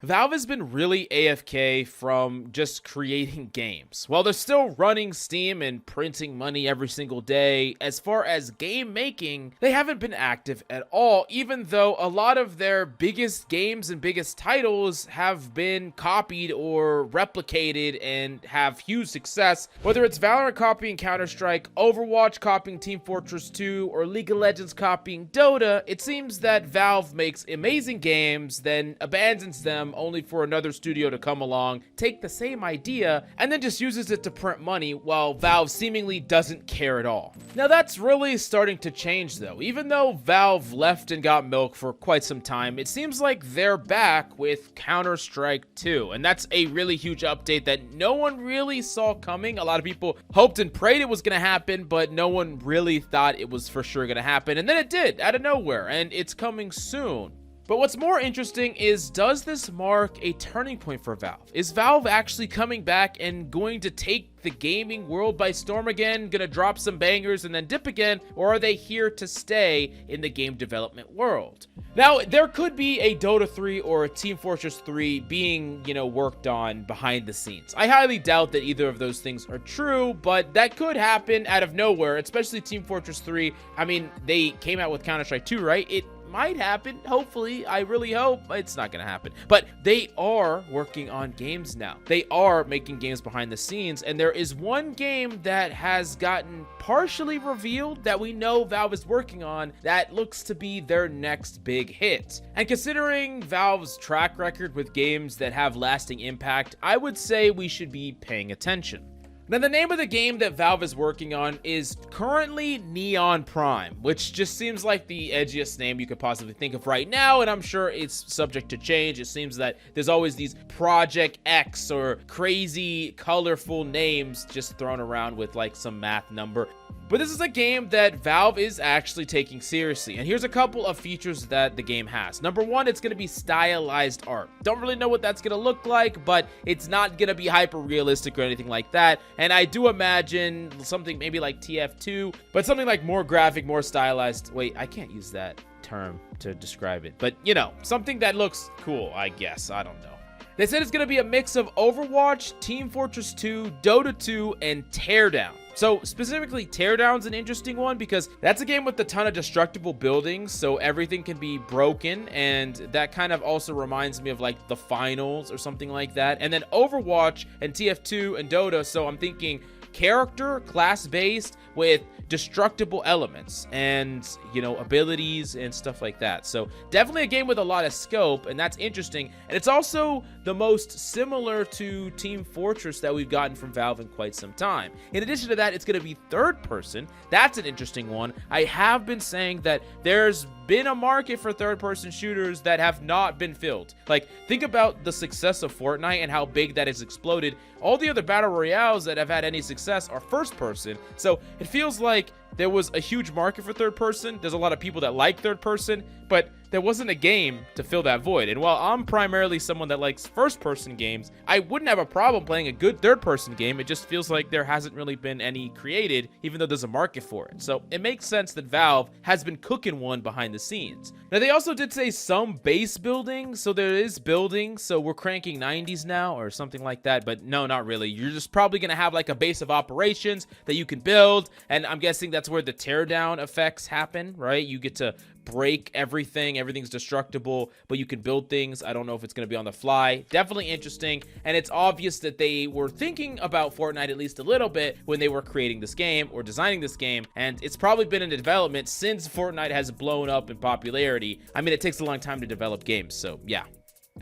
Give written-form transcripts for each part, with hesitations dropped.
Valve has been really AFK from just creating games. While they're still running Steam and printing money every single day, as far as game making, they haven't been active at all, even though a lot of their biggest games and biggest titles have been copied or replicated and have huge success. Whether it's Valorant copying Counter-Strike, Overwatch copying Team Fortress 2, or League of Legends copying Dota, it seems that Valve makes amazing games, then abandons them only for another studio to come along, take the same idea, and then just uses it to print money, while Valve seemingly doesn't care at all. Now that's really starting to change though. Even though Valve left and got milk for quite some time, it seems like they're back with Counter-Strike 2, and that's a really huge update that no one really saw coming. A lot of people hoped and prayed it was going to happen, but no one really thought it was for sure going to happen, and then it did, out of nowhere, and it's coming soon. But what's more interesting is, does this mark a turning point for Valve? Is Valve actually coming back and going to take the gaming world by storm again, gonna drop some bangers and then dip again, or are they here to stay in the game development world? Now, there could be a Dota 3 or a Team Fortress 3 being, worked on behind the scenes. I highly doubt that either of those things are true, but that could happen out of nowhere, especially Team Fortress 3. I mean, they came out with Counter-Strike 2, right? It might happen, hopefully. I really hope it's not gonna happen, but they are working on games now. They are making games behind the scenes, and there is one game that has gotten partially revealed that we know Valve is working on that looks to be their next big hit. And considering Valve's track record with games that have lasting impact, I would say we should be paying attention. Now, the name of the game that Valve is working on is currently Neon Prime, which just seems like the edgiest name you could possibly think of right now, and I'm sure it's subject to change. It seems that there's always these Project X or crazy, colorful names just thrown around with like some math number. But this is a game that Valve is actually taking seriously, and here's a couple of features that the game has. Number one, it's going to be stylized art. Don't really know what that's going to look like, but it's not going to be hyper realistic or anything like that. And I do imagine something maybe like TF2, but something like more graphic, more stylized. Wait, I can't use that term to describe it, but something that looks cool, I guess. I don't know. They said it's going to be a mix of Overwatch, Team Fortress 2, Dota 2, and Teardown. So specifically, Teardown's an interesting one because that's a game with a ton of destructible buildings, so everything can be broken, and that kind of also reminds me of like the finals or something like that. And then Overwatch and TF2 and Dota, so I'm thinking character, class-based, with destructible elements and abilities and stuff like that. So definitely a game with a lot of scope, and that's interesting. And it's also the most similar to Team Fortress that we've gotten from Valve in quite some time. In addition to that, it's going to be third person. That's an interesting one. I have been saying that there's been a market for third-person shooters that have not been filled. Like, think about the success of Fortnite and how big that has exploded. All the other battle royales that have had any success are first person, so it feels like there was a huge market for third person. There's a lot of people that like third person, but there wasn't a game to fill that void. And while I'm primarily someone that likes first person games, I wouldn't have a problem playing a good third person game. It just feels like there hasn't really been any created, even though there's a market for it. So it makes sense that Valve has been cooking one behind the scenes. Now, they also did say some base building, so there is building, so we're cranking 90s now or something like that, but no, not really. You're just probably gonna have like a base of operations that you can build, and I'm guessing that's where the teardown effects happen, right? You get to break everything's destructible, but you can build things. I don't know if it's going to be on the fly. Definitely interesting, and it's obvious that they were thinking about Fortnite at least a little bit when they were creating this game or designing this game, and it's probably been in development since Fortnite has blown up in popularity. I mean, it takes a long time to develop games, so yeah.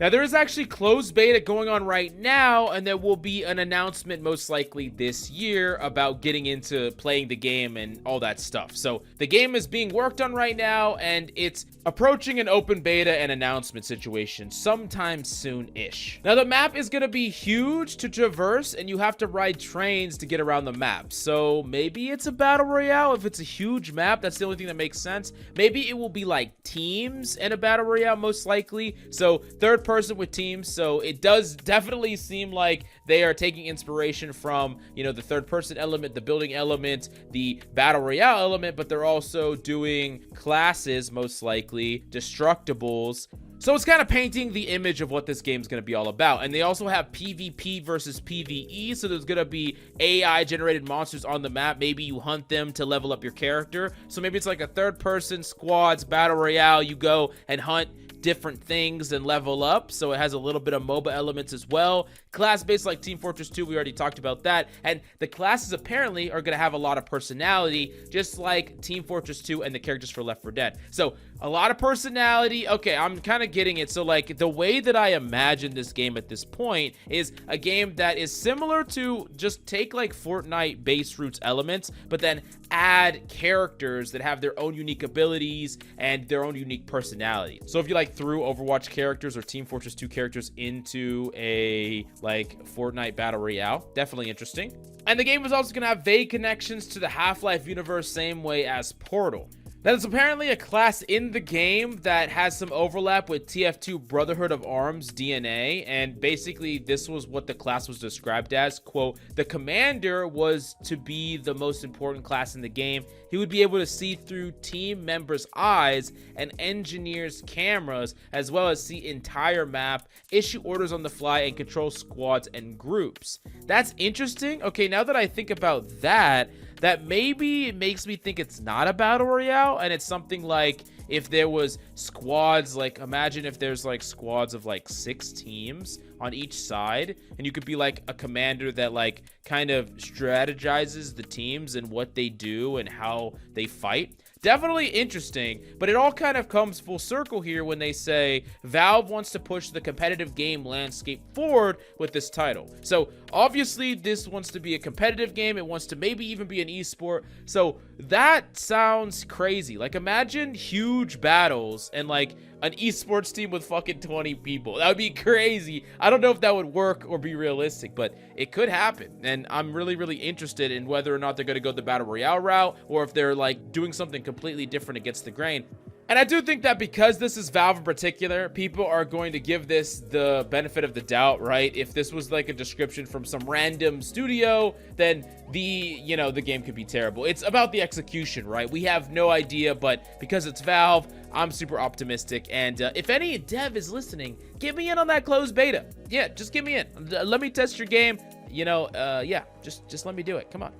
Now, there is actually closed beta going on right now, and there will be an announcement most likely this year about getting into playing the game and all that stuff. So the game is being worked on right now, and it's approaching an open beta and announcement situation sometime soon-ish. Now, the map is going to be huge to traverse, and you have to ride trains to get around the map. So maybe it's a battle royale. If it's a huge map, that's the only thing that makes sense. Maybe it will be like teams in a battle royale, most likely. So third person with teams, so it does definitely seem like they are taking inspiration from the third person element, the building element, the battle royale element, but they're also doing classes, most likely destructibles, So it's kind of painting the image of what this game's going to be all about. And they also have PvP versus PvE. So there's going to be AI generated monsters on the map. Maybe you hunt them to level up your character. So maybe it's like a third person squads battle royale. You go and hunt different things and level up. So it has a little bit of MOBA elements as well. Class based like Team Fortress 2, we already talked about that. And the classes apparently are going to have a lot of personality, just like Team Fortress 2 and the characters for Left 4 Dead. So a lot of personality. Okay, I'm kind of getting it. So like the way that I imagine this game at this point is a game that is similar to just take like Fortnite base roots elements, but then add characters that have their own unique abilities and their own unique personality. So if you like threw Overwatch characters or Team Fortress 2 characters into a like Fortnite battle royale, definitely interesting. And the game is also going to have vague connections to the Half-Life universe, same way as Portal. That is apparently a class in the game that has some overlap with TF2 Brotherhood of Arms DNA, and basically this was what the class was described as. Quote, the commander was to be the most important class in the game. He would be able to see through team members' eyes and engineers' cameras, as well as see entire map, issue orders on the fly, and control squads and groups. That's interesting. Okay, now that I think about that, that maybe makes me think it's not a battle royale, and it's something like if there was squads, like imagine if there's like squads of like 6 teams on each side, and you could be like a commander that like kind of strategizes the teams and what they do and how they fight. Definitely interesting, but it all kind of comes full circle here when they say Valve wants to push the competitive game landscape forward with this title. So obviously this wants to be a competitive game. It wants to maybe even be an esport. So that sounds crazy. Like imagine huge battles and like an esports team with fucking 20 people. That would be crazy. I don't know if that would work or be realistic, but it could happen. And I'm really, really interested in whether or not they're going to go the battle royale route or if they're like doing something completely different against the grain. And I do think that because this is Valve in particular, people are going to give this the benefit of the doubt, right? If this was like a description from some random studio, then the game could be terrible. It's about the execution, right? We have no idea, but because it's Valve, I'm super optimistic. And if any dev is listening, get me in on that closed beta. Yeah, just get me in. Let me test your game. Yeah, just let me do it. Come on.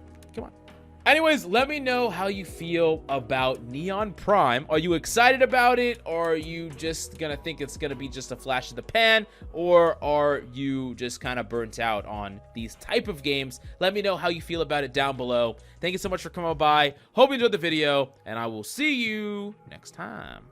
Anyways, let me know how you feel about Neon Prime. Are you excited about it? Or are you just gonna think it's gonna be just a flash in the pan? Or are you just kind of burnt out on these type of games? Let me know how you feel about it down below. Thank you so much for coming by. Hope you enjoyed the video, and I will see you next time.